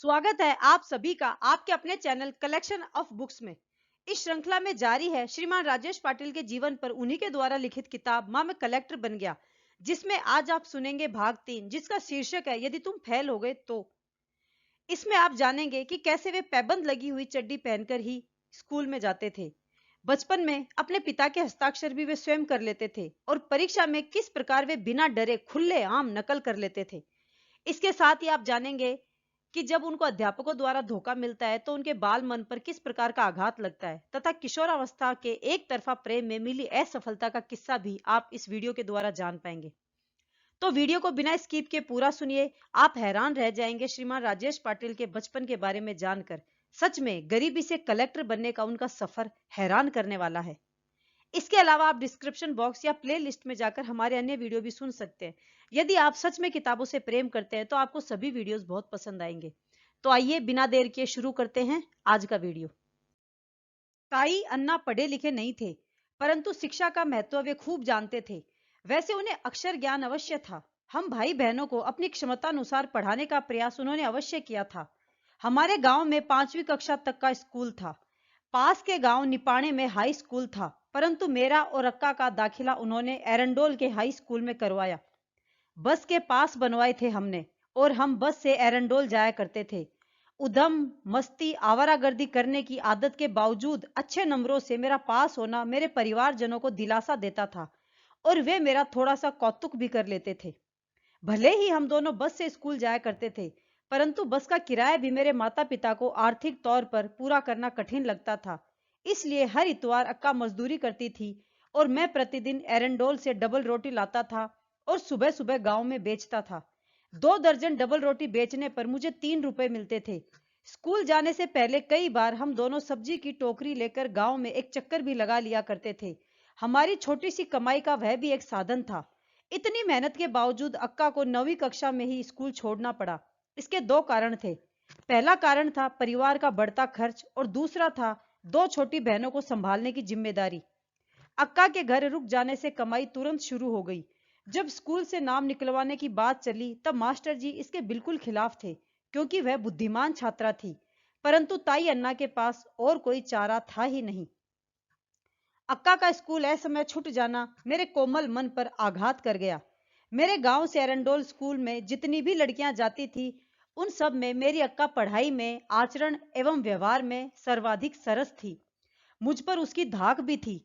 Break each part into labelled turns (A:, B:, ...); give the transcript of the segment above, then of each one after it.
A: स्वागत है आप सभी का आपके अपने चैनल कलेक्शन ऑफ बुक्स में। इस श्रृंखला में जारी है श्रीमान राजेश पाटिल के जीवन पर उन्हीं के द्वारा लिखित किताब मां मैं कलेक्टर बन गया, जिसमें आज आप सुनेंगे भाग 3, जिसका शीर्षक है यदि तुम फेल हो गए तो। इसमें आप जानेंगे कि कैसे वे पैबंद लगी हुई चड्डी पहनकर ही स्कूल में जाते थे। बचपन में अपने पिता के हस्ताक्षर भी वे स्वयं कर लेते थे और परीक्षा में किस प्रकार वे बिना डरे खुलेआम नकल कर लेते थे। इसके साथ ही आप जानेंगे कि जब उनको अध्यापकों द्वारा धोखा मिलता है तो उनके बाल मन पर किस प्रकार का आघात लगता है, तथा किशोरावस्था के एक तरफा प्रेम में मिली असफलता का किस्सा भी आप इस वीडियो के द्वारा जान पाएंगे। तो वीडियो को बिना स्किप के पूरा सुनिए। आप हैरान रह जाएंगे श्रीमान राजेश पाटिल के बचपन के बारे में जानकर। सच में गरीबी से कलेक्टर बनने का उनका सफर हैरान करने वाला है। इसके अलावा आप डिस्क्रिप्शन बॉक्स या प्ले लिस्ट में जाकर हमारे अन्य वीडियो भी सुन सकते हैं। यदि आप सच में किताबों से प्रेम करते हैं तो आपको सभी वीडियोस बहुत पसंद आएंगे। तो आइए बिना देर किए शुरू करते हैं आज का वीडियो। ताई अन्ना पढ़े लिखे नहीं थे, परंतु शिक्षा का महत्व वे खूब जानते थे। वैसे उन्हें अक्षर ज्ञान अवश्य था। हम भाई बहनों को अपनी क्षमता अनुसार पढ़ाने का प्रयास उन्होंने अवश्य किया था। हमारे गांव में 5वीं कक्षा तक का स्कूल था। पास के गांव निपाणे में हाई स्कूल था, परंतु मेरा और अक्का का दाखिला उन्होंने एरंडोल के हाई स्कूल में करवाया। बस के पास बनवाए थे हमने, और हम बस से एरंडोल जाया करते थे। उधम मस्ती आवारागर्दी करने की आदत के बावजूद अच्छे नंबरों से मेरा पास होना मेरे परिवारजनों को दिलासा देता था, और वे मेरा थोड़ा सा कौतुक भी कर लेते थे। भले ही हम दोनों बस से स्कूल जाया करते थे, परंतु बस का किराया भी मेरे माता पिता को आर्थिक तौर पर पूरा करना कठिन लगता था। इसलिए हर इतवार अक्का मजदूरी करती थी और मैं प्रतिदिन एरंडोल से डबल रोटी लाता था और सुबह सुबह गांव में बेचता था। 2 दर्जन डबल रोटी बेचने पर मुझे 3 रुपए मिलते थे। स्कूल जाने से पहले कई बार हम दोनों सब्जी की टोकरी लेकर गांव में एक चक्कर भी लगा लिया करते थे। हमारी छोटी सी कमाई का वह भी एक साधन था। इतनी मेहनत के बावजूद अक्का को 9वीं कक्षा में ही स्कूल छोड़ना पड़ा। इसके 2 कारण थे। पहला कारण था परिवार का बढ़ता खर्च, और दूसरा था 2 छोटी बहनों को संभालने की जिम्मेदारी। अक्का के घर रुक जाने से कमाई तुरंत शुरू हो गई। जब स्कूल से नाम निकलवाने की बात चली तब मास्टर जी इसके बिल्कुल खिलाफ थे, क्योंकि वह बुद्धिमान छात्रा थी। परंतु ताई अन्ना के पास और कोई चारा था ही नहीं। अक्का का स्कूल असमय छूट जाना मेरे कोमल मन पर आघात कर गया। मेरे गांव से एरंडोल स्कूल में जितनी भी लड़कियां जाती थी, उन सब में मेरी अक्का पढ़ाई में, आचरण एवं व्यवहार में सर्वाधिक सरस थी। मुझ पर उसकी धाक भी थी।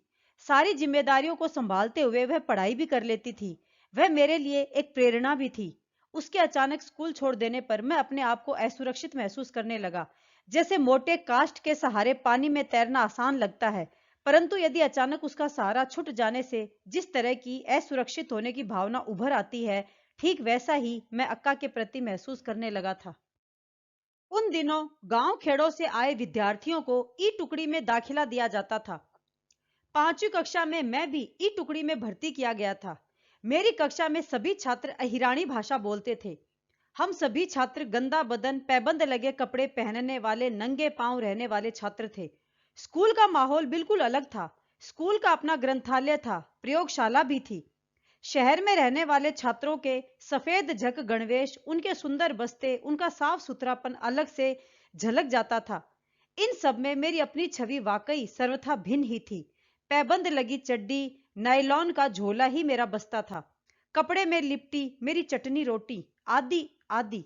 A: सारी जिम्मेदारियों को संभालते हुए वह पढ़ाई भी कर लेती थी। वह मेरे लिए एक प्रेरणा भी थी। उसके अचानक स्कूल छोड़ देने पर मैं अपने आप को असुरक्षित महसूस करने लगा। जैसे मोटे काष्ठ के सहारे पानी में तैरना आसान लगता है, परंतु यदि अचानक उसका सहारा छूट जाने से जिस तरह की असुरक्षित होने की भावना उभर आती है, ठीक वैसा ही मैं अक्का के प्रति महसूस करने लगा था। उन दिनों गांव खेड़ों से आए विद्यार्थियों को ई टुकड़ी में दाखिला दिया जाता था। 5वीं कक्षा में मैं भी ई टुकड़ी में भर्ती किया गया था। मेरी कक्षा में सभी छात्र अहिरानी भाषा बोलते थे। हम सभी छात्र गंदा बदन, पैबंद लगे कपड़े पहनने वाले, नंगे पांव रहने वाले छात्र थे। स्कूल का माहौल बिल्कुल अलग था। स्कूल का अपना ग्रंथालय था, प्रयोगशाला भी थी। शहर में रहने वाले छात्रों के सफेद झक गणवेश, उनके सुंदर बस्ते, उनका साफ सुथरापन अलग से झलक जाता था। इन सब में मेरी अपनी छवि वाकई सर्वथा भिन्न ही थी। पैबंद लगी चड्डी, नायलॉन का झोला ही मेरा बस्ता था। कपड़े में लिपटी मेरी चटनी रोटी, आदि आदि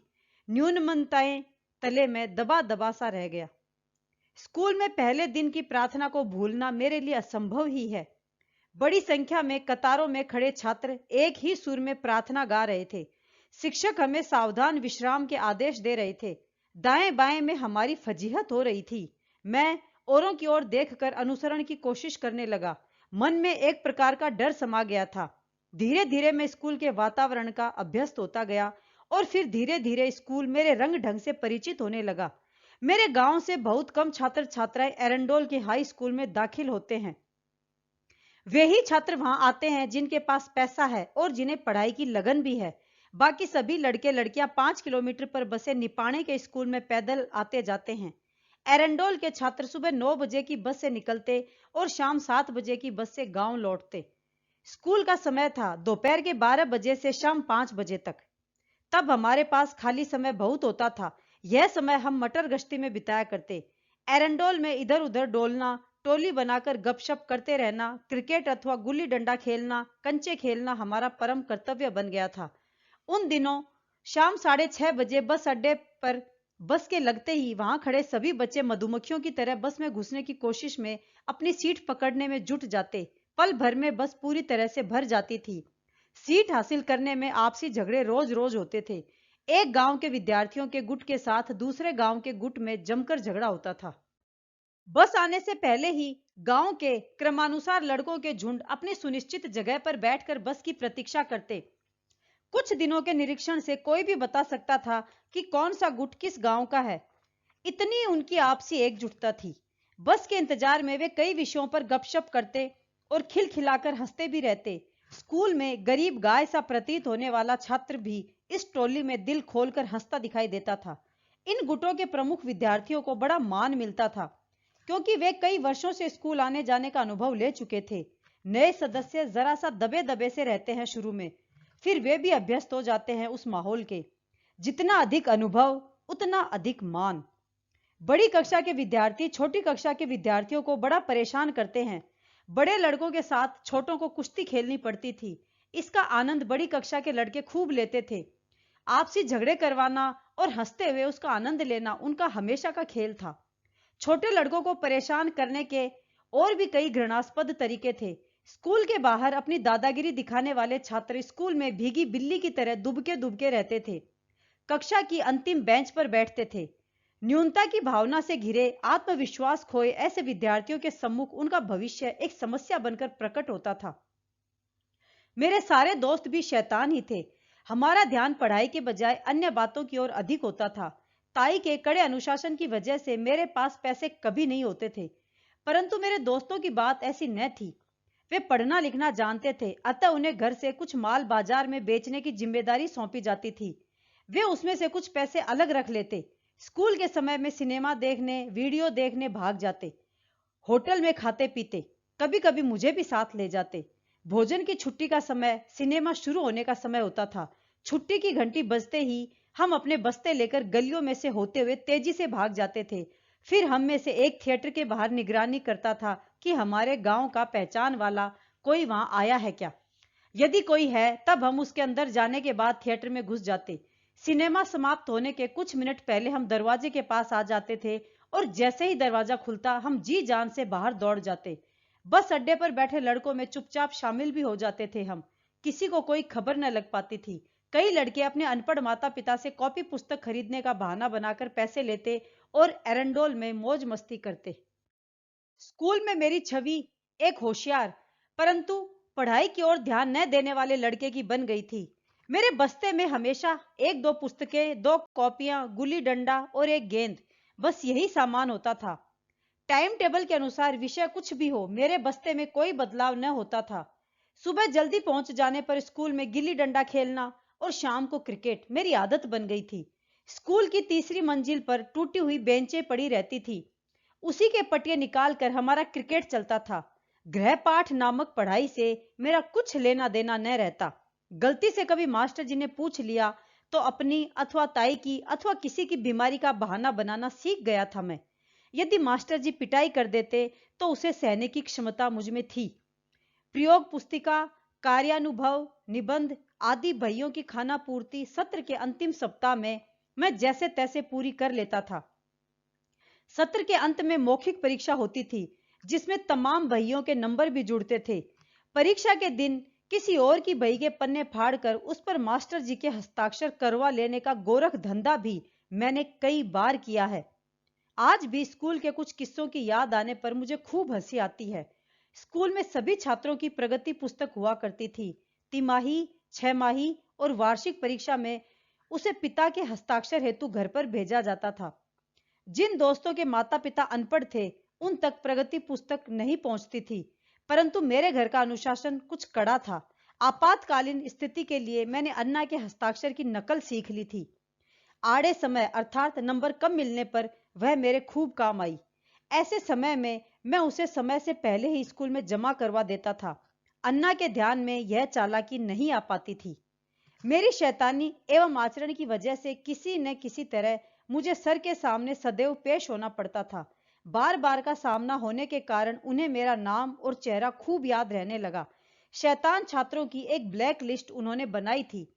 A: न्यूनमताएं तले में दबा दबा सा रह गया। स्कूल में पहले दिन की प्रार्थना को भूलना मेरे लिए असंभव ही है। बड़ी संख्या में कतारों में खड़े छात्र एक ही सुर में प्रार्थना गा रहे थे। शिक्षक हमें सावधान विश्राम के आदेश दे रहे थे। दाएं बाएं में हमारी फजीहत हो रही थी। मैं औरों की ओर देखकर अनुसरण की कोशिश करने लगा। मन में एक प्रकार का डर समा गया था। धीरे धीरे मैं स्कूल के वातावरण का अभ्यस्त होता गया, और फिर धीरे धीरे स्कूल मेरे रंग ढंग से परिचित होने लगा। मेरे गांव से बहुत कम छात्र छात्राएं एरंडोल के हाई स्कूल में दाखिल होते हैं। वे ही छात्र वहां आते हैं जिनके पास पैसा है और जिन्हें पढ़ाई की लगन भी है। बाकी सभी लड़के लड़कियां 5 किलोमीटर पर बसे निपाणे के स्कूल में पैदल आते जाते हैं। एरंडोल के छात्र सुबह 9 बजे की बस से निकलते और शाम 7 बजे की बस से गांव लौटते। स्कूल का समय था दोपहर के 12 बजे से शाम 5 बजे तक। तब हमारे पास खाली समय बहुत होता था। यह समय हम मटर गश्ती में बिताया करते। एरंडोल में इधर उधर डोलना, टोली बनाकर गपशप करते रहना, क्रिकेट अथवा गुल्ली डंडा खेलना, कंचे खेलना हमारा परम कर्तव्य बन गया था। उन दिनों शाम 6:30 बजे बस अड्डे पर बस के लगते ही वहां खड़े सभी बच्चे मधुमक्खियों की तरह बस में घुसने की कोशिश में अपनी सीट पकड़ने में जुट जाते। पल भर में बस पूरी तरह से भर जाती थी। सीट हासिल करने में आपसी झगड़े रोज रोज होते थे। एक गांव के विद्यार्थियों के गुट के साथ दूसरे गांव के गुट में जमकर झगड़ा होता था। बस आने से पहले ही गांव के क्रमानुसार लड़कों के झुंड अपनी सुनिश्चित जगह पर बैठकर बस की प्रतीक्षा करते। कुछ दिनों के निरीक्षण से कोई भी बता सकता था कि कौन सा गुट किस गांव का है। इतनी उनकी आपसी एकजुटता थी। बस के इंतजार में वे कई विषयों पर गपशप करते और खिलखिलाकर हंसते भी रहते। स्कूल में गरीब गाय सा प्रतीत होने वाला छात्र भी इस टोली में दिल खोलकर हंसता दिखाई देता था। इन गुटों के प्रमुख विद्यार्थियों को बड़ा मान मिलता था, क्योंकि वे कई वर्षों से स्कूल आने जाने का अनुभव ले चुके थे। नए सदस्य जरा सा दबे दबे से रहते हैं शुरू में, फिर वे भी अभ्यस्त हो जाते हैं उस माहौल के। जितना अधिक अनुभव उतना अधिक मान। बड़ी कक्षा के विद्यार्थी छोटी कक्षा के विद्यार्थियों को बड़ा परेशान करते हैं। बड़े लड़कों के साथ छोटों को कुश्ती खेलनी पड़ती थी। इसका आनंद बड़ी कक्षा के लड़के खूब लेते थे। आपसी झगड़े करवाना और हंसते हुए उसका आनंद लेना उनका हमेशा का खेल था। छोटे लड़कों को परेशान करने के और भी कई घृणास्पद तरीके थे। स्कूल के बाहर अपनी दादागिरी दिखाने वाले छात्र स्कूल में भीगी बिल्ली की तरह दुबके दुबके रहते थे। कक्षा की अंतिम बेंच पर बैठते थे। न्यूनता की भावना से घिरे, आत्मविश्वास खोए ऐसे विद्यार्थियों के सम्मुख उनका भविष्य एक समस्या बनकर प्रकट होता था। मेरे सारे दोस्त भी शैतान ही थे। हमारा ध्यान पढ़ाई के बजाय अन्य बातों की ओर अधिक होता था। ताई के कड़े अनुशासन की वजह से मेरे पास पैसे कभी नहीं होते थे, परंतु मेरे दोस्तों की बात ऐसी न थी। वे पढ़ना लिखना जानते थे, अतः उन्हें घर से कुछ माल बाजार में बेचने की जिम्मेदारी सौंपी जाती थी। वे उसमें से कुछ पैसे अलग रख लेते। स्कूल के समय में सिनेमा देखने, वीडियो देखने भाग जाते। होटल में खाते पीते। कभी कभी मुझे भी साथ ले जाते। भोजन की छुट्टी का समय सिनेमा शुरू होने का समय होता था। छुट्टी की घंटी बजते ही हम अपने बस्ते लेकर गलियों में से होते हुए तेजी से भाग जाते थे। फिर हम में से एक थिएटर के बाहर निगरानी करता था कि हमारे गांव का पहचान वाला कोई वहां आया है क्या। यदि कोई है तब हम उसके अंदर जाने के बाद थिएटर में घुस जाते। सिनेमा समाप्त होने के कुछ मिनट पहले हम दरवाजे के पास आ जाते थे और जैसे ही दरवाजा खुलता हम जी जान से बाहर दौड़ जाते। बस अड्डे पर बैठे लड़कों में चुपचाप शामिल भी हो जाते थे हम। किसी को कोई खबर न लग पाती थी। कई लड़के अपने अनपढ़ माता पिता से कॉपी पुस्तक खरीदने का बहाना बनाकर पैसे लेते और एरंडोल में मौज मस्ती करते। स्कूल में मेरी छवि एक होशियार परंतु पढ़ाई की ओर ध्यान न देने वाले लड़के की बन गई थी। मेरे बस्ते में हमेशा एक दो पुस्तकें, दो कॉपियां, गुल्ली डंडा और एक गेंद, बस यही सामान होता था। टाइम टेबल के अनुसार विषय कुछ भी हो, मेरे बस्ते में कोई बदलाव न होता था। सुबह जल्दी पहुंच जाने पर स्कूल में गिल्ली डंडा खेलना और शाम को क्रिकेट मेरी आदत बन गई थी। स्कूल की तीसरी मंजिल पर टूटी हुई बेंचें पड़ी रहती थी। उसी के पटिए निकालकर हमारा क्रिकेट चलता था। गृहपाठ नामक पढ़ाई से मेरा कुछ लेना देना न रहता। गलती से कभी मास्टर जी ने पूछ लिया तो अपनी अथवा ताई की अथवा किसी की बीमारी का बहाना बनाना सीख गया था मैं। यदि मास्टर जी पिटाई कर देते तो उसे सहने की क्षमता मुझ में थी। प्रयोग पुस्तिका, कार्यानुभव, निबंध आदि भइयों की खाना पूर्ति सत्र के अंतिम सप्ताह में मैं जैसे तैसे पूरी कर लेता था। सत्र के अंत में मौखिक परीक्षा होती थी, जिसमें तमाम बहियों के नंबर भी जुड़ते थे। परीक्षा के दिन किसी और की बही के पन्ने फाड़कर उस पर मास्टर जी के हस्ताक्षर करवा लेने का गोरख धंधा भी मैंने कई बार किया है। आज भी स्कूल के कुछ किस्सों की याद आने पर मुझे खूब हंसी आती है। स्कूल में सभी छात्रों की प्रगति पुस्तक हुआ करती थी। तिमाही, छमाही और वार्षिक परीक्षा में उसे पिता के हस्ताक्षर हेतु घर पर भेजा जाता था। जिन दोस्तों के माता पिता अनपढ़ थे उन तक प्रगति पुस्तक नहीं पहुंचती थी, परंतु मेरे घर का अनुशासन कुछ कड़ा था। आपातकालीन स्थिति के लिए मैंने अन्ना के हस्ताक्षर की नकल सीख ली थी। आड़े समय अर्थात नंबर कम मिलने पर वह मेरे खूब काम आई। ऐसे समय में मैं उसे समय से पहले ही स्कूल में जमा करवा देता था। अन्ना के ध्यान में यह चालाकी नहीं आ पाती थी। मेरी शैतानी एवं आचरण की वजह से किसी न किसी तरह मुझे सर के सामने सदैव पेश होना पड़ता था। बार बार का सामना होने के कारण उन्हें मेरा नाम और चेहरा खूब याद रहने लगा। शैतान छात्रों की एक ब्लैक लिस्ट उन्होंने बनाई थी,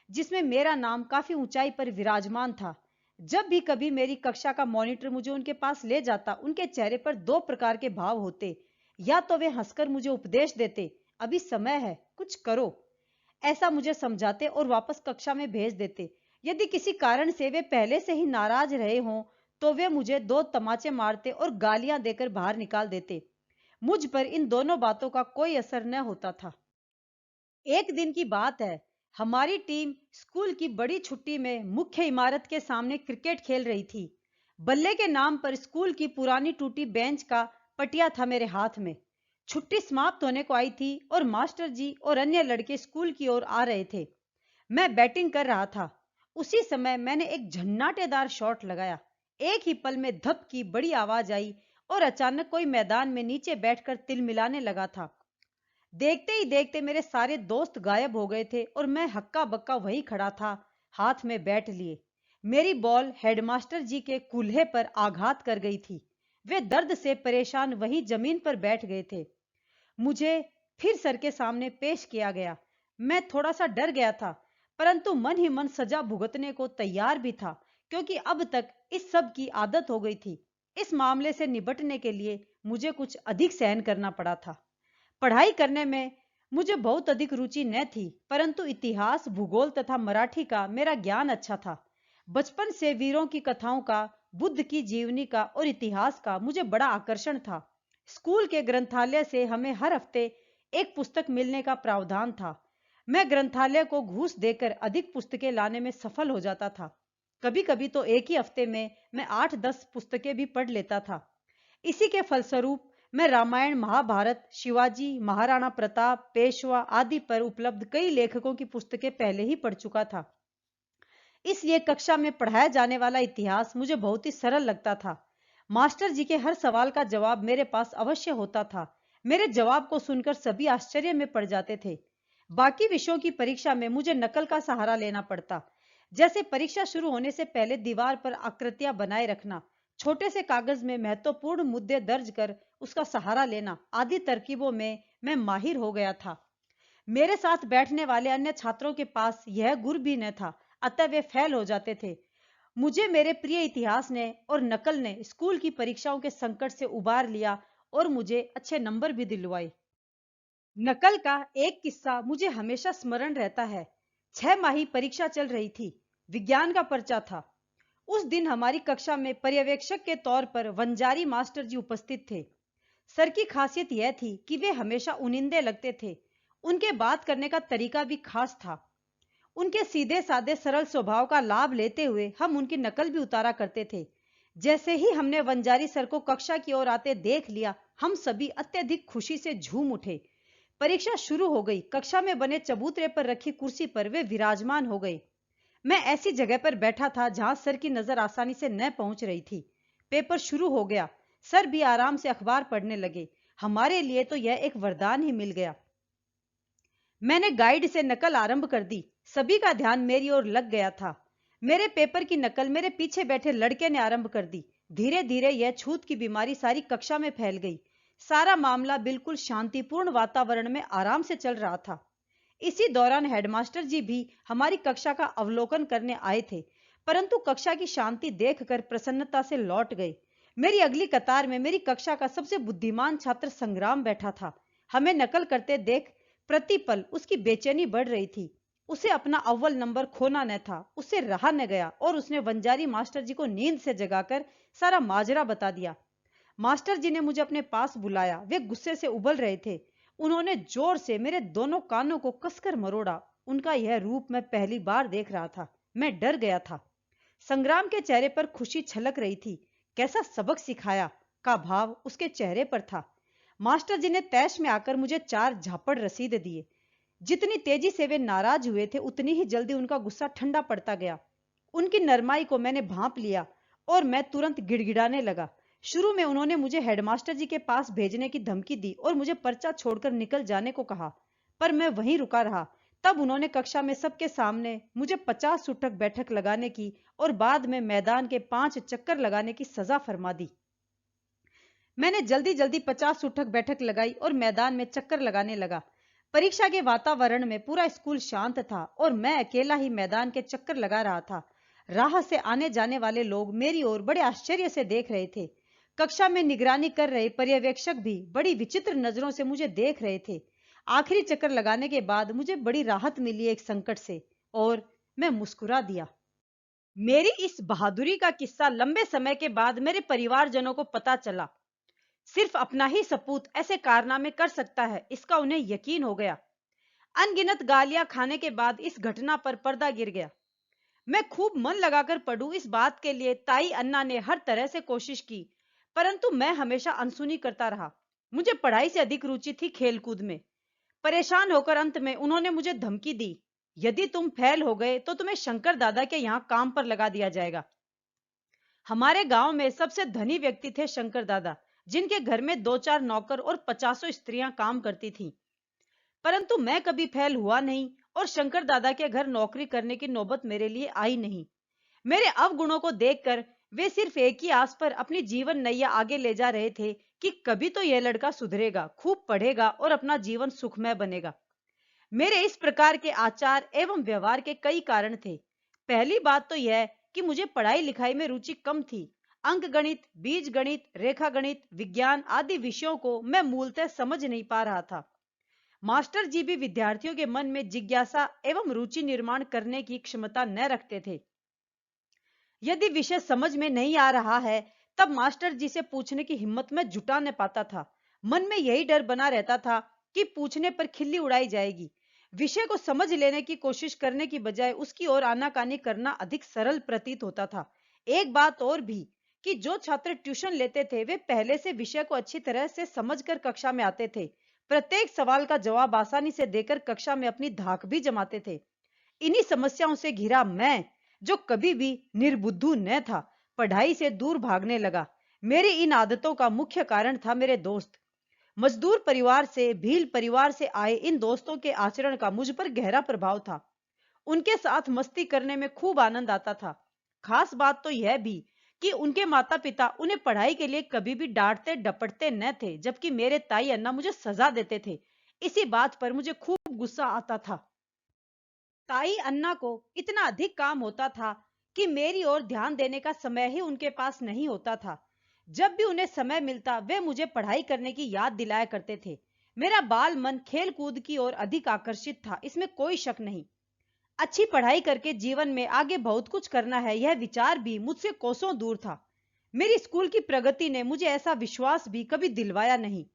A: जिसमें मेरा नाम काफी ऊंचाई पर विराजमान था। जब भी कभी मेरी कक्षा का मॉनिटर मुझे उनके पास ले जाता, उनके चेहरे पर दो प्रकार के भाव होते। या तो वे हंसकर मुझे उपदेश देते, अभी समय है, कुछ करो, ऐसा मुझे समझाते और वापस कक्षा में भेज देते। यदि किसी कारण से वे पहले से ही नाराज रहे हों, तो वे मुझे दो तमाचे मारते और गालियां देकर बाहर निकाल देते। मुझ पर इन दोनों बातों का कोई असर न होता था। एक दिन की बात है, हमारी टीम स्कूल की बड़ी छुट्टी में मुख्य इमारत के सामने क्रिकेट खेल रही थी। बल्ले के नाम पर स्कूल की पुरानी टूटी बेंच का पटिया था मेरे हाथ में। छुट्टी समाप्त होने को आई थी और मास्टर जी और अन्य लड़के स्कूल की ओर आ रहे थे। मैं बैटिंग कर रहा था। उसी समय मैंने एक झन्नाटेदार शॉट लगाया। एक ही पल में धप की बड़ी आवाज आई और अचानक कोई मैदान में नीचे बैठकर तिलमिलाने लगा था। देखते ही देखते मेरे सारे दोस्त गायब हो गए थे और मैं हक्का बक्का वहीं खड़ा था, हाथ में बैट लिए। मेरी बॉल हेडमास्टर जी के कूल्हे पर आघात कर गई थी। वे दर्द से परेशान वहीं जमीन पर बैठ गए थे। मुझे फिर सर के सामने पेश किया गया। मैं थोड़ा सा डर गया था, परंतु मन ही मन सजा भुगतने को तैयार भी था, क्योंकि अब तक इस सब की आदत हो गई थी। इस मामले से निपटने के लिए मुझे कुछ अधिक सहन करना पड़ा था। पढ़ाई करने में मुझे बहुत अधिक रुचि न थी, परंतु इतिहास, भूगोल तथा मराठी का मेरा ज्ञान अच्छा था। बचपन से वीरों की कथाओं का, बुद्ध की जीवनी का और इतिहास का मुझे बड़ा आकर्षण था। स्कूल के ग्रंथालय से हमें हर हफ्ते एक पुस्तक मिलने का प्रावधान था। मैं ग्रंथालय को घूस देकर अधिक पुस्तकें लाने में सफल हो जाता था। कभी कभी तो एक ही हफ्ते में मैं 8-10 पुस्तकें भी पढ़ लेता था। इसी के फलस्वरूप मैं रामायण, महाभारत, शिवाजी, महाराणा प्रताप, पेशवा आदि पर उपलब्ध कई लेखकों की पुस्तकें पहले ही पढ़ चुका था। इसलिए कक्षा में पढ़ाया जाने वाला इतिहास मुझे बहुत ही सरल लगता था। मास्टर जी के हर सवाल का जवाब मेरे पास अवश्य होता था। मेरे जवाब को सुनकर सभी आश्चर्य में पड़ जाते थे। बाकी विषयों की परीक्षा में मुझे नकल का सहारा लेना पड़ता, जैसे परीक्षा शुरू होने से पहले दीवार पर आकृतियां बनाए रखना, छोटे से कागज में महत्वपूर्ण मुद्दे दर्ज कर उसका सहारा लेना आदि तरकीबों में मैं माहिर हो गया था। मेरे साथ बैठने वाले अन्य छात्रों के पास यह गुण भी न था, अतः वे फेल हो जाते थे। मुझे मेरे प्रिय इतिहास ने और नकल ने स्कूल की परीक्षाओं के संकट से उबार लिया और मुझे अच्छे नंबर भी दिलवाए। नकल का एक किस्सा मुझे हमेशा स्मरण रहता है। 6 माही परीक्षा चल रही थी। विज्ञान का पर्चा था। उस दिन हमारी कक्षा में पर्यवेक्षक के तौर पर वंजारी मास्टर जी उपस्थित थे। सर की खासियत यह थी कि वे हमेशा उनिंदे लगते थे। उनके बात करने का तरीका भी खास था। उनके सीधे साधे सरल स्वभाव का लाभ लेते हुए हम उनकी नकल भी उतारा करते थे। जैसे ही हमने वंजारी सर को कक्षा की ओर आते देख लिया, हम सभी अत्यधिक खुशी से झूम उठे। परीक्षा शुरू हो गई। कक्षा में बने चबूतरे पर रखी कुर्सी पर वे विराजमान हो गए। मैं ऐसी जगह पर बैठा था जहां सर की नजर आसानी से न पहुंच रही थी। पेपर शुरू हो गया। सर भी आराम से अखबार पढ़ने लगे। हमारे लिए तो यह एक वरदान ही मिल गया। मैंने गाइड से नकल आरंभ कर दी। सभी का ध्यान मेरी ओर लग गया था। मेरे पेपर की नकल मेरे पीछे बैठे लड़के ने आरंभ कर दी। धीरे धीरे यह छूत की बीमारी सारी कक्षा में फैल गई। सारा मामला बिल्कुल शांतिपूर्ण वातावरण में आराम से चल रहा था। इसी दौरान हेडमास्टर जी भी हमारी कक्षा का अवलोकन करने आए थे, परंतु कक्षा की शांति देखकर प्रसन्नता से लौट गए। मेरी अगली कतार में मेरी कक्षा का सबसे बुद्धिमान छात्र संग्राम बैठा था। हमें नकल करते देख प्रतिपल उसकी बेचैनी बढ़ रही थी। उसे अपना अव्वल नंबर खोना न था। उससे रहा न गया और उसने वंजारी मास्टर जी को नींद से जगाकर सारा माजरा बता दिया। मास्टर जी ने मुझे अपने पास बुलाया। वे गुस्से से उबल रहे थे। उन्होंने जोर से मेरे दोनों कानों को कसकर मरोड़ा। उनका यह रूप मैं पहली बार देख रहा था। मैं डर गया था। संग्राम के चेहरे पर खुशी छलक रही थी। कैसा सबक सिखाया का भाव उसके चेहरे पर था। मास्टर जी ने तैश में आकर मुझे 4 झापड़ रसीद दिए। जितनी तेजी से वे नाराज हुए थे, उतनी ही जल्दी उनका गुस्सा ठंडा पड़ता गया। उनकी नरमाई को मैंने भांप लिया और मैं तुरंत गिड़गिड़ाने लगा। शुरू में उन्होंने मुझे हेडमास्टर जी के पास भेजने की धमकी दी और मुझे पर्चा छोड़कर निकल जाने को कहा, पर मैं वहीं रुका रहा। तब उन्होंने कक्षा में सबके सामने मुझे 50 उठक बैठक लगाने की और बाद में मैदान के 5 चक्कर लगाने की सजा फरमा दी। मैंने जल्दी जल्दी 50 उठक बैठक लगाई और मैदान में चक्कर लगाने लगा। परीक्षा के वातावरण में पूरा स्कूल शांत था और मैं अकेला ही मैदान के चक्कर लगा रहा था। राह से आने जाने वाले लोग मेरी ओर बड़े आश्चर्य से देख रहे थे। कक्षा में निगरानी कर रहे पर्यवेक्षक भी बड़ी विचित्र नजरों से मुझे देख रहे थे। आखिरी चक्कर लगाने के बाद मुझे बड़ी राहत मिली एक संकट से, और मैं मुस्कुरा दिया। मेरी इस बहादुरी का किस्सा लंबे समय के बाद मेरे परिवारजनों को पता चला। सिर्फ अपना ही सपूत ऐसे कारनामे कर सकता है, इसका उन्हें यकीन हो गया। अनगिनत गालियां खाने के बाद इस घटना पर पर्दा गिर गया। मैं खूब मन लगाकर पढ़ूं इस बात के लिए ताई अन्ना ने हर तरह से कोशिश की, परंतु मैं हमेशा अनसुनी करता रहा। मुझे पढ़ाई से अधिक रुचि थी खेलकूद में। परेशान होकर अंत में उन्होंने मुझे धमकी दी, यदि तुम फेल हो गए तो तुम्हें शंकर दादा के यहाँ काम पर लगा दिया जाएगा। हमारे गांव में सबसे धनी व्यक्ति थे शंकर दादा, जिनके घर में 2-4 नौकर और 50 स्त्रियां काम करती थीं। परंतु मैं कभी फेल हुआ नहीं और शंकर दादा के घर नौकरी करने की नौबत मेरे लिए आई नहीं। मेरे अवगुणों को देखकर वे सिर्फ एक ही आस पर अपनी जीवन नैया आगे ले जा रहे थे कि कभी तो यह लड़का सुधरेगा, खूब पढ़ेगा और अपना जीवन सुखमय बनेगा। मेरे इस प्रकार के आचार एवं व्यवहार के कई कारण थे। पहली बात तो यह कि मुझे पढ़ाई लिखाई में रुचि कम थी। अंक गणित, बीज गणित, रेखा गणित, विज्ञान आदि विषयों को मैं मूलतः समझ नहीं पा रहा था। मास्टर जी भी विद्यार्थियों के मन में जिज्ञासा एवं रुचि निर्माण करने की क्षमता न रखते थे। यदि विषय समझ में नहीं आ रहा है तब मास्टर जी से पूछने की हिम्मत में जुटा न पाता था। मन में यही डर बना रहता था कि पूछने पर खिल्ली उड़ाई जाएगी। विषय को समझ लेने की कोशिश करने की बजाय उसकी ओर आनाकानी करना अधिक सरल प्रतीत होता था। एक बात और भी कि जो छात्र ट्यूशन लेते थे वे पहले से विषय को अच्छी तरह से समझकर कक्षा में आते थे। प्रत्येक सवाल का जवाब आसानी से देकर कक्षा में अपनी धाक भी जमाते थे। इन्हीं समस्याओं से घिरा मैं, जो कभी भी निर्बुद्धू न था, पढ़ाई से दूर भागने लगा। मेरी इन आदतों का मुख्य कारण था मेरे दोस्त। मजदूर परिवार से, भील परिवार से आए इन दोस्तों के आचरण का मुझ पर गहरा प्रभाव था। उनके साथ मस्ती करने में खूब आनंद आता था। खास बात तो यह भी कि उनके माता पिता उन्हें पढ़ाई के लिए कभी भी डांटते डपटते न थे, जबकि मेरे ताई अन्ना मुझे सजा देते थे। इसी बात पर मुझे खूब गुस्सा आता था। ताई अन्ना को इतना अधिक काम होता था कि मेरी ओर ध्यान देने का समय ही उनके पास नहीं होता था। जब भी उन्हें समय मिलता वे मुझे पढ़ाई करने की याद दिलाया करते थे। मेरा बाल मन खेल कूद की ओर अधिक आकर्षित था, इसमें कोई शक नहीं। अच्छी पढ़ाई करके जीवन में आगे बहुत कुछ करना है, यह विचार भी मुझसे कोसों दूर था। मेरी स्कूल की प्रगति ने मुझे ऐसा विश्वास भी कभी दिलवाया नहीं।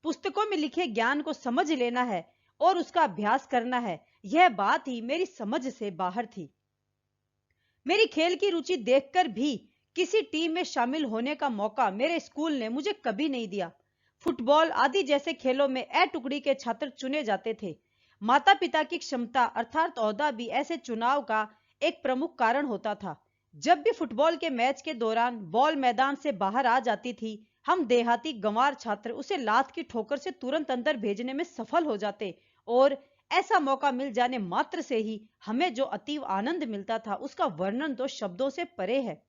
A: पुस्तकों में लिखे ज्ञान को समझ लेना है और उसका अभ्यास करना है, यह बात ही मेरी समझ से बाहर थी। मेरी खेल की रुचि देखकर भी किसी टीम में शामिल होने का मौका मेरे स्कूल ने मुझे कभी नहीं दिया। फुटबॉल आदि जैसे खेलों में ए टुकड़ी के छात्र चुने जाते थे। माता पिता की क्षमता अर्थात ओहदा भी ऐसे चुनाव का एक प्रमुख कारण होता था। जब भी फुटबॉल के मैच के दौरान बॉल मैदान से बाहर आ जाती थी, हम देहाती गंवार छात्र उसे लात की ठोकर से तुरंत अंदर भेजने में सफल हो जाते, और ऐसा मौका मिल जाने मात्र से ही हमें जो अतीव आनंद मिलता था उसका वर्णन तो शब्दों से परे है।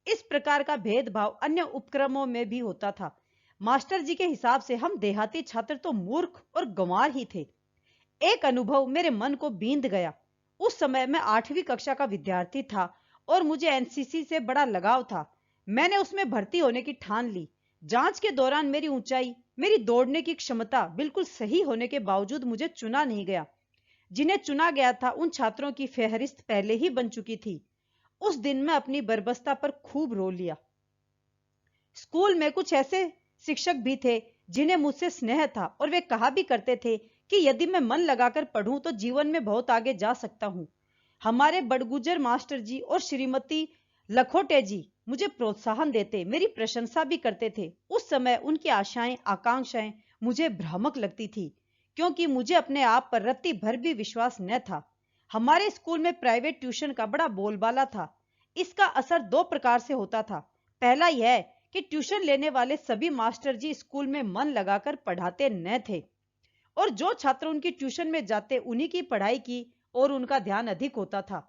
A: इस प्रकार का भेदभाव अन्य उपक्रमों में भी होता था। मास्टर जी के हिसाब से हम देहाती छात्र तो मूर्ख और गंवार ही थे। एक अनुभव मेरे मन को बींध गया। उस समय मैं 8वीं कक्षा का विद्यार्थी था और मुझे एनसीसी से बड़ा लगाव था। मैंने उसमें भर्ती होने की ठान ली। जांच के दौरान मेरी ऊंचाई, मेरी दौड़ने की क्षमता बिल्कुल सही होने के बावजूद मुझे चुना नहीं गया। जिन्हें चुना गया था उन छात्रों की फेहरिस्त पहले ही बन चुकी थी। उस दिन मैं अपनी बर्बरता पर खूब रो लिया। स्कूल में कुछ ऐसे शिक्षक भी थे जिन्हें मुझसे स्नेह था और वे कहा भी करते थे कि यदि मैं मन लगाकर पढ़ूं तो जीवन में बहुत आगे जा सकता हूं। हमारे बड़गुजर मास्टर जी और श्रीमती लखोटे जी मुझे प्रोत्साहन देते, मेरी प्रशंसा भी करते थे। उस समय उनकी आशाएं आकांक्षाएं मुझे भ्रामक लगती थी, क्योंकि मुझे अपने आप पर रत्ती भर भी विश्वास न था। हमारे स्कूल में प्राइवेट ट्यूशन का बड़ा बोलबाला था। इसका असर 2 प्रकार से होता था। पहला यह कि ट्यूशन लेने वाले सभी मास्टर जी स्कूल में मन लगाकर पढ़ाते न थे। और जो छात्र उनकी ट्यूशन में जाते उन्हीं की पढ़ाई की और उनका ध्यान अधिक होता था।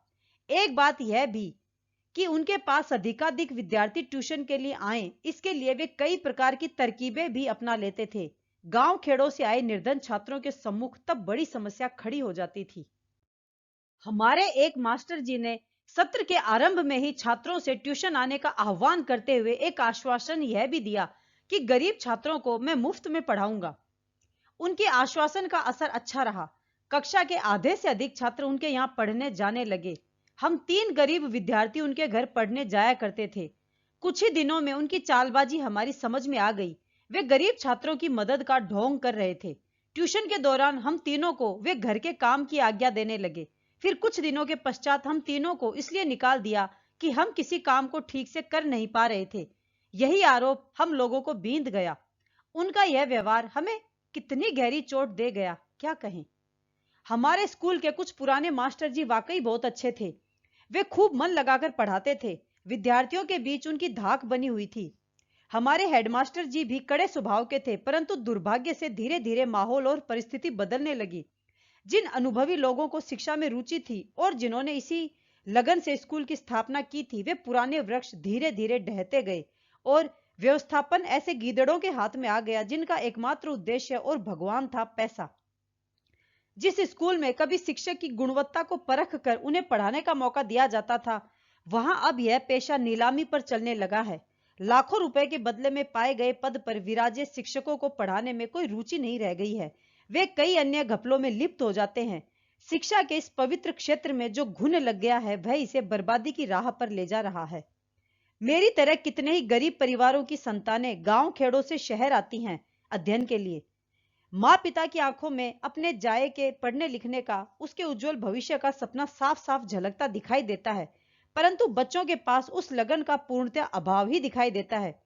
A: एक बात यह भी कि उनके पास अधिकाधिक विद्यार्थी ट्यूशन के लिए आए, इसके लिए वे कई प्रकार की तरकीबें भी अपना लेते थे। गांव खेड़ों से आए निर्धन छात्रों के सम्मुख तब बड़ी समस्या खड़ी हो जाती थी। हमारे एक मास्टर जी ने सत्र के आरंभ में ही छात्रों से ट्यूशन आने का आह्वान करते हुए एक आश्वासन यह भी दिया कि गरीब छात्रों को मैं मुफ्त में पढ़ाऊंगा। उनके आश्वासन का असर अच्छा रहा। कक्षा के आधे से अधिक छात्र उनके यहाँ पढ़ने जाने लगे। हम 3 गरीब विद्यार्थी उनके घर पढ़ने जाया करते थे। कुछ ही दिनों में उनकी चालबाजी हमारी समझ में आ गई। वे गरीब छात्रों की मदद का ढोंग कर रहे थे। ट्यूशन के दौरान हम तीनों को वे घर के काम की आज्ञा देने लगे। फिर कुछ दिनों के पश्चात हम तीनों को इसलिए निकाल दिया कि हम किसी काम को ठीक से कर नहीं पा रहे थे। यही आरोप हम लोगों को बींध गया। उनका यह व्यवहार हमें कितनी गहरी चोट दे गया, क्या कहें। हमारे स्कूल के कुछ पुराने मास्टर जी वाकई बहुत अच्छे थे। वे खूब मन लगाकर पढ़ाते थे। विद्यार्थियों के बीच उनकी धाक बनी हुई थी। हमारे हेडमास्टर जी भी कड़े स्वभाव के थे, परंतु दुर्भाग्य से धीरे धीरे माहौल और परिस्थिति बदलने लगी। जिन अनुभवी लोगों को शिक्षा में रुचि थी और जिन्होंने इसी लगन से स्कूल की स्थापना की थी, वे पुराने वृक्ष धीरे धीरे ढहते गए और व्यवस्थापन ऐसे गीदड़ों के हाथ में आ गया जिनका एकमात्र उद्देश्य और भगवान था पैसा। जिस स्कूल में कभी शिक्षक की गुणवत्ता को परख कर उन्हें पढ़ाने का मौका दिया जाता था, वहां अब यह पेशा नीलामी पर चलने लगा है। लाखों रुपए के बदले में पाए गए पद पर विराजे शिक्षकों को पढ़ाने में कोई रुचि नहीं रह गई है। वे कई अन्य घपलों में लिप्त हो जाते हैं। शिक्षा के इस पवित्र क्षेत्र में जो घुन लग गया है, वह इसे बर्बादी की राह पर ले जा रहा है। मेरी तरह कितने ही गरीब परिवारों की संतानें गांव खेड़ों से शहर आती हैं अध्ययन के लिए। माँ पिता की आंखों में अपने जाए के पढ़ने लिखने का, उसके उज्जवल भविष्य का सपना साफ साफ झलकता दिखाई देता है, परंतु बच्चों के पास उस लगन का पूर्णतः अभाव ही दिखाई देता है।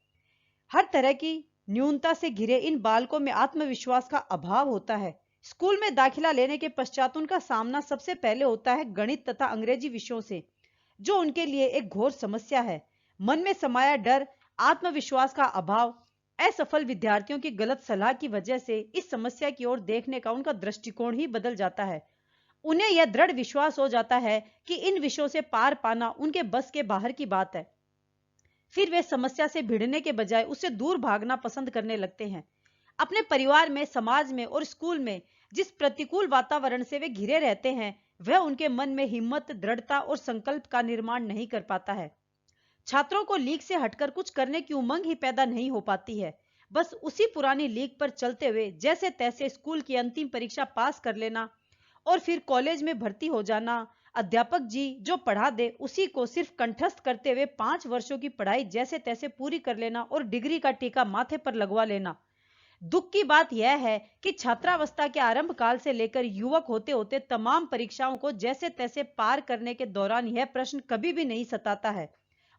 A: हर तरह की न्यूनता से घिरे इन बालकों में आत्मविश्वास का अभाव होता है। स्कूल में दाखिला लेने के पश्चात उनका सामना सबसे पहले होता है गणित तथा अंग्रेजी विषयों से, जो उनके लिए एक घोर समस्या है। मन में समाया डर, आत्मविश्वास का अभाव, असफल विद्यार्थियों की गलत सलाह की वजह से इस समस्या की ओर देखने का उनका दृष्टिकोण ही बदल जाता है। उन्हें यह दृढ़ विश्वास हो जाता है कि इन विषयों से पार पाना उनके बस के बाहर की बात है। फिर वे समस्या से भिड़ने के बजाय उससे दूर भागना पसंद करने लगते हैं। अपने परिवार में, समाज में और स्कूल में जिस प्रतिकूल वातावरण से वे घिरे रहते हैं, वह उनके मन में हिम्मत, दृढ़ता और संकल्प का निर्माण नहीं कर पाता है। छात्रों को लीक से हटकर कुछ करने की उमंग ही पैदा नहीं हो पाती है। बस उसी पुरानी लीक पर चलते हुए जैसे तैसे स्कूल की अंतिम परीक्षा पास कर लेना और फिर कॉलेज में भर्ती हो जाना। अध्यापक जी जो पढ़ा दे उसी को सिर्फ कंठस्थ करते हुए 5 वर्षों की पढ़ाई जैसे तैसे पूरी कर लेना और डिग्री का टीका माथे पर लगवा लेना। दुख की बात यह है कि छात्रावस्था के आरंभ काल से लेकर युवक होते होते तमाम परीक्षाओं को जैसे तैसे पार करने के दौरान यह प्रश्न कभी भी नहीं सताता है,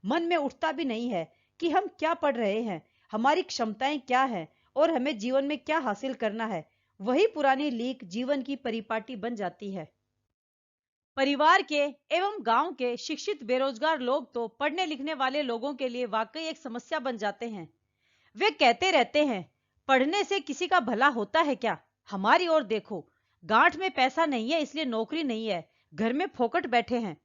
A: मन में उठता भी नहीं है कि हम क्या पढ़ रहे हैं, हमारी क्षमताएं क्या हैं और हमें जीवन में क्या हासिल करना है। वही पुरानी लीक जीवन की परिपाटी बन जाती है। परिवार के एवं गांव के शिक्षित बेरोजगार लोग तो पढ़ने लिखने वाले लोगों के लिए वाकई एक समस्या बन जाते हैं। वे कहते रहते हैं, पढ़ने से किसी का भला होता है क्या? हमारी ओर देखो, गांठ में पैसा नहीं है इसलिए नौकरी नहीं है, घर में फोकट बैठे हैं।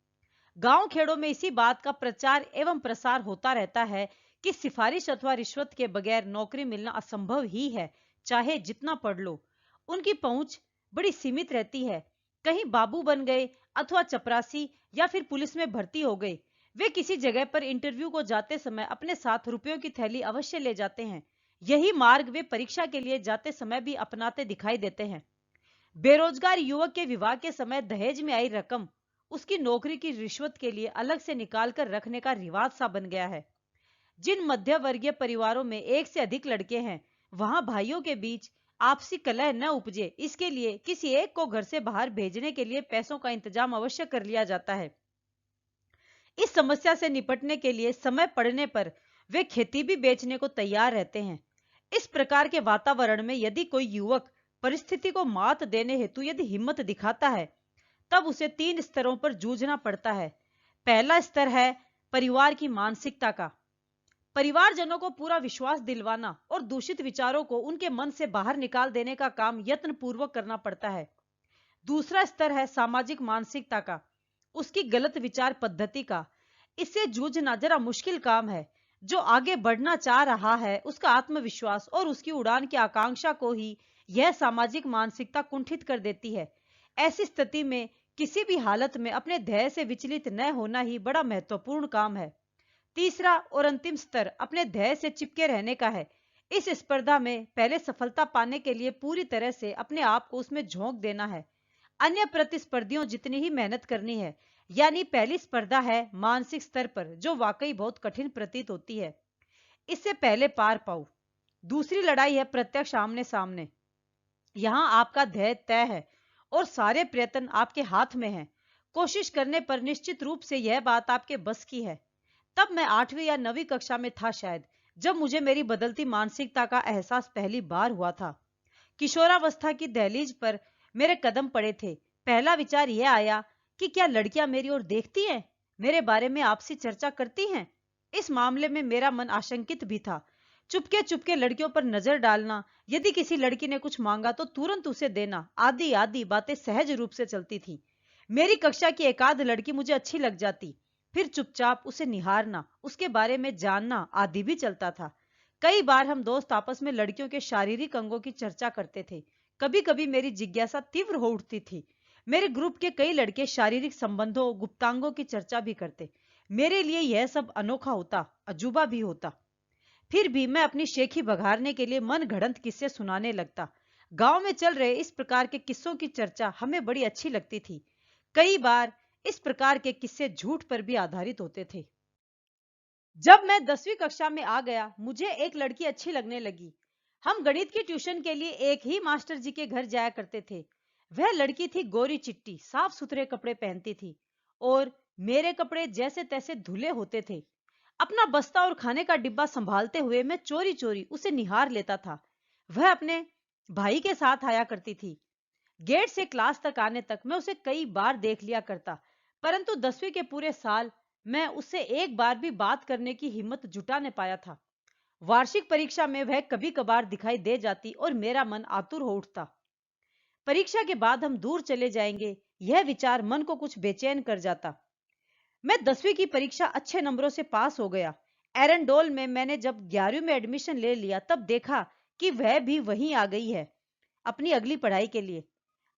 A: गांव खेड़ों में इसी बात का प्रचार एवं प्रसार होता रहता है कि सिफारिश अथवा रिश्वत के बगैर नौकरी मिलना असंभव ही है, चाहे जितना पढ़ लो। उनकी पहुंच बड़ी सीमित रहती है। कहीं बाबू बन गए अथवा चपरासी या फिर पुलिस में भर्ती हो गए। वे किसी जगह पर इंटरव्यू को जाते समय अपने साथ रुपयों की थैली अवश्य ले जाते हैं। यही मार्ग वे परीक्षा के लिए जाते समय भी अपनाते दिखाई देते हैं। बेरोजगार युवक के विवाह के समय दहेज में आई रकम उसकी नौकरी की रिश्वत के लिए अलग से निकाल कर रखने का रिवाज सा बन गया है। जिन मध्य वर्गीय परिवारों में एक से अधिक लड़के हैं, वहां भाइयों के बीच आपसी कलह न उपजे, इसके लिए किसी एक को घर से बाहर भेजने के लिए पैसों का इंतजाम अवश्य कर लिया जाता है। इस समस्या से निपटने के लिए समय पड़ने पर वे खेती भी बेचने को तैयार रहते हैं। इस प्रकार के वातावरण में यदि कोई युवक परिस्थिति को मात देने हेतु यदि हिम्मत दिखाता है, तब उसे 3 स्तरों पर जूझना पड़ता है। पहला स्तर है परिवार की मानसिकता का। परिवारजनों को पूरा विश्वास दिलवाना और दूषित विचारों को उनके मन से बाहर निकाल देने का काम यत्न पूर्वक करना पड़ता है। दूसरा स्तर है सामाजिक मानसिकता का, उसकी गलत विचार पद्धति का। इससे जूझना जरा मुश्किल काम है। जो आगे बढ़ना चाह रहा है उसका आत्मविश्वास और उसकी उड़ान की आकांक्षा को ही यह सामाजिक मानसिकता कुंठित कर देती है। ऐसी स्थिति में किसी भी हालत में अपने ध्येय से विचलित न होना ही बड़ा महत्वपूर्ण काम है। तीसरा और अंतिम स्तर अपने ध्येय से चिपके रहने का है। इस स्पर्धा में पहले सफलता पाने के लिए पूरी तरह से अपने आप को उसमें झोंक देना है, अन्य प्रतिस्पर्धियों जितनी ही मेहनत करनी है। यानी पहली स्पर्धा है मानसिक स्तर पर, जो वाकई बहुत कठिन प्रतीत होती है, इससे पहले पार पाओ। दूसरी लड़ाई है प्रत्यक्ष आमने सामने। यहां आपका ध्येय तय है और सारे प्रयत्न आपके हाथ में हैं। कोशिश करने पर निश्चित रूप से यह बात आपके बस की है। तब मैं 8वीं या 9वीं कक्षा में था शायद, जब मुझे मेरी बदलती मानसिकता का एहसास पहली बार हुआ था। किशोरावस्था की दहलीज पर मेरे कदम पड़े थे। पहला विचार यह आया कि क्या लड़कियां मेरी ओर देखती हैं, मेरे बारे में आपसी चर्चा करती हैं। इस मामले में मेरा मन आशंकित भी था। चुपके चुपके लड़कियों पर नजर डालना, यदि किसी लड़की ने कुछ मांगा तो तुरंत उसे देना, आदि आदि बातें सहज रूप से चलती थी। मेरी कक्षा की एकाध लड़की मुझे अच्छी लग जाती, फिर चुपचाप उसे निहारना, उसके बारे में जानना आदि भी चलता था। कई बार हम दोस्त आपस में लड़कियों के शारीरिक अंगों की चर्चा करते थे। कभी कभी मेरी जिज्ञासा तीव्र हो उठती थी। मेरे ग्रुप के कई लड़के शारीरिक संबंधों, गुप्तांगों की चर्चा भी करते। मेरे लिए यह सब अनोखा होता, अजूबा भी होता। फिर भी मैं अपनी शेखी बघारने के लिए मन घड़ंत किस्से सुनाने लगता। गांव में चल रहे इस प्रकार के किस्सों की चर्चा हमें बड़ी अच्छी लगती थी। कई बार इस प्रकार के किस्से झूठ पर भी आधारित होते थे। जब मैं 10वीं कक्षा में आ गया, मुझे एक लड़की अच्छी लगने लगी। हम गणित की ट्यूशन के लिए एक ही मास्टर जी के घर जाया करते थे। वह लड़की थी गोरी चिट्टी, साफ सुथरे कपड़े पहनती थी और मेरे कपड़े जैसे तैसे धुले होते थे। अपना बस्ता और खाने का डिब्बा संभालते हुए मैं चोरी चोरी उसे निहार लेता था। वह अपने भाई के साथ आया करती थी। गेट से क्लास तक आने तक मैं उसे कई बार देख लिया करता, परंतु 10वीं के पूरे साल मैं उससे एक बार भी बात करने की हिम्मत जुटा न पाया था। वार्षिक परीक्षा में वह कभी कभार दिखाई दे जाती और मेरा मन आतुर हो उठता। परीक्षा के बाद हम दूर चले जाएंगे, यह विचार मन को कुछ बेचैन कर जाता। मैं 10वीं की परीक्षा अच्छे नंबरों से पास हो गया। एरंडोल में मैंने जब 11वीं में एडमिशन ले लिया, तब देखा कि वह भी वहीं आ गई है अपनी अगली पढ़ाई के लिए।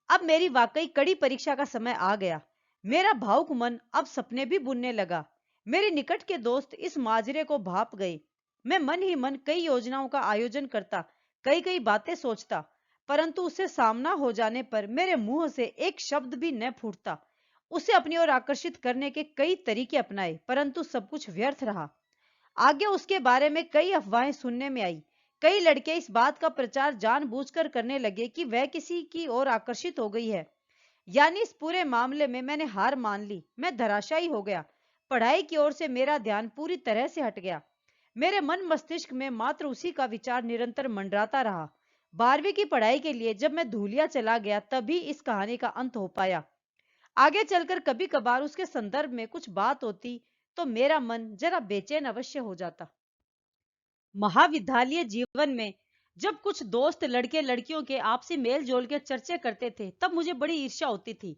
A: अब मेरी वाकई कड़ी परीक्षा का समय आ गया। मेरा भावुक मन अब सपने भी बुनने लगा। मेरे निकट के दोस्त इस माजरे को भाप गए। मैं मन ही मन कई योजनाओं का आयोजन करता, कई कई बातें सोचता, परंतु उससे सामना हो जाने पर मेरे मुंह से एक शब्द भी न फूटता। उसे अपनी ओर आकर्षित करने के कई तरीके अपनाए, परंतु सब कुछ व्यर्थ रहा। आगे उसके बारे में कई अफवाहें सुनने में आई। कई लड़के इस बात का प्रचार जानबूझकर करने लगे कि वह किसी की ओर आकर्षित हो गई है। यानी इस पूरे मामले में मैंने हार मान ली। मैं धराशायी हो गया। पढ़ाई की ओर से मेरा ध्यान पूरी तरह से हट गया। मेरे मन मस्तिष्क में मात्र उसी का विचार निरंतर मंडराता रहा। 12वीं की पढ़ाई के लिए जब मैं धूलिया चला गया, तभी इस कहानी का अंत हो पाया। आगे चलकर कभी कभार उसके संदर्भ में कुछ बात होती तो मेरा मन जरा बेचैन अवश्य हो जाता। महाविद्यालय जीवन में जब कुछ दोस्त लड़के लड़कियों के आपसी मेल जोल के चर्चे करते थे, तब मुझे बड़ी ईर्ष्या होती थी।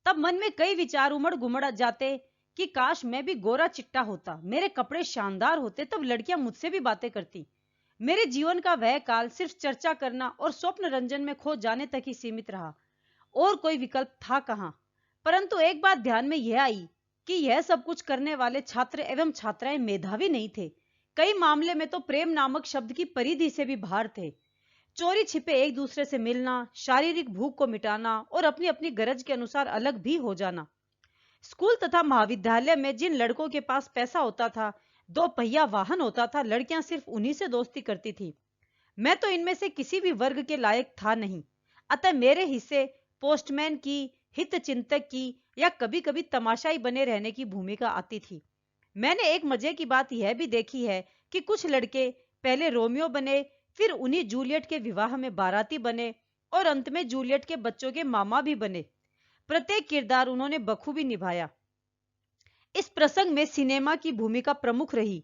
A: तब मन में कई विचार उमड़ घुमड़ जाते कि काश मैं भी गोरा चिट्टा होता, मेरे कपड़े शानदार होते, तब लड़कियां मुझसे भी बातें करती। मेरे जीवन का वह काल सिर्फ चर्चा करना और स्वप्न रंजन में खो जाने तक ही सीमित रहा, और कोई विकल्प था कहां। परंतु एक बात ध्यान में यह आई कि यह सब कुछ करने वाले छात्र एवं छात्राएं मेधावी नहीं थे। कई मामले में तो प्रेम नामक शब्द की परिधि से भी बाहर थे। चोरी छिपे एक दूसरे से मिलना, शारीरिक भूख को मिटाना और अपनी अपनी गरज के अनुसार अलग भी हो जाना। स्कूल तथा महाविद्यालय में जिन लड़कों के पास पैसा होता था, 2 पहिया वाहन होता था, लड़कियां सिर्फ उन्हीं से दोस्ती करती थी। मैं तो इनमें से किसी भी वर्ग के लायक था नहीं। अतः मेरे हिस्से पोस्टमैन की, हित चिंतक की या कभी कभी तमाशाई बने रहने की भूमिका आती थी। मैंने एक मजे की बात यह भी देखी है कि कुछ लड़के पहले रोमियो बने, फिर उन्हीं जूलियट के विवाह में बाराती बने और अंत में जूलियट के बच्चों के मामा भी बने। प्रत्येक किरदार उन्होंने बखूबी निभाया। इस प्रसंग में सिनेमा की भूमिका प्रमुख रही।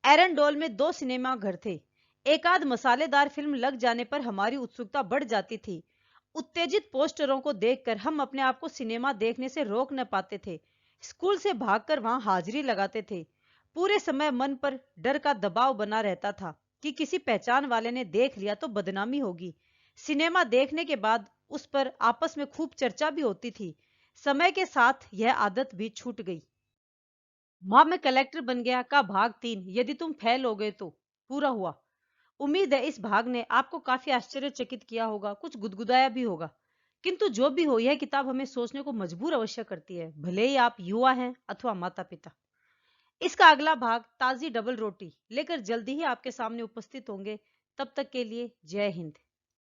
A: एरंडोल में 2 सिनेमा घर थे। एक आध मसालेदार फिल्म लग जाने पर हमारी उत्सुकता बढ़ जाती थी। उत्तेजित पोस्टरों को देखकर हम अपने आप को सिनेमा देखने से रोक न पाते थे। स्कूल से भागकर वहां हाजिरी लगाते थे। पूरे समय मन पर डर का दबाव बना रहता था कि किसी पहचान वाले ने देख लिया तो बदनामी होगी। सिनेमा देखने के बाद उस पर आपस में खूब चर्चा भी होती थी। समय के साथ यह आदत भी छूट गई। माँ मैं कलेक्टर बन गया का भाग 3 यदि तुम फेल हो गए तो पूरा हुआ। उम्मीद है इस भाग ने आपको काफी आश्चर्यचकित किया होगा, कुछ गुदगुदाया भी होगा। किंतु जो भी हो, यह किताब हमें सोचने को मजबूर अवश्य करती है, भले ही आप युवा हैं अथवा माता पिता। इसका अगला भाग ताजी डबल रोटी लेकर जल्दी ही आपके सामने उपस्थित होंगे। तब तक के लिए जय हिंद।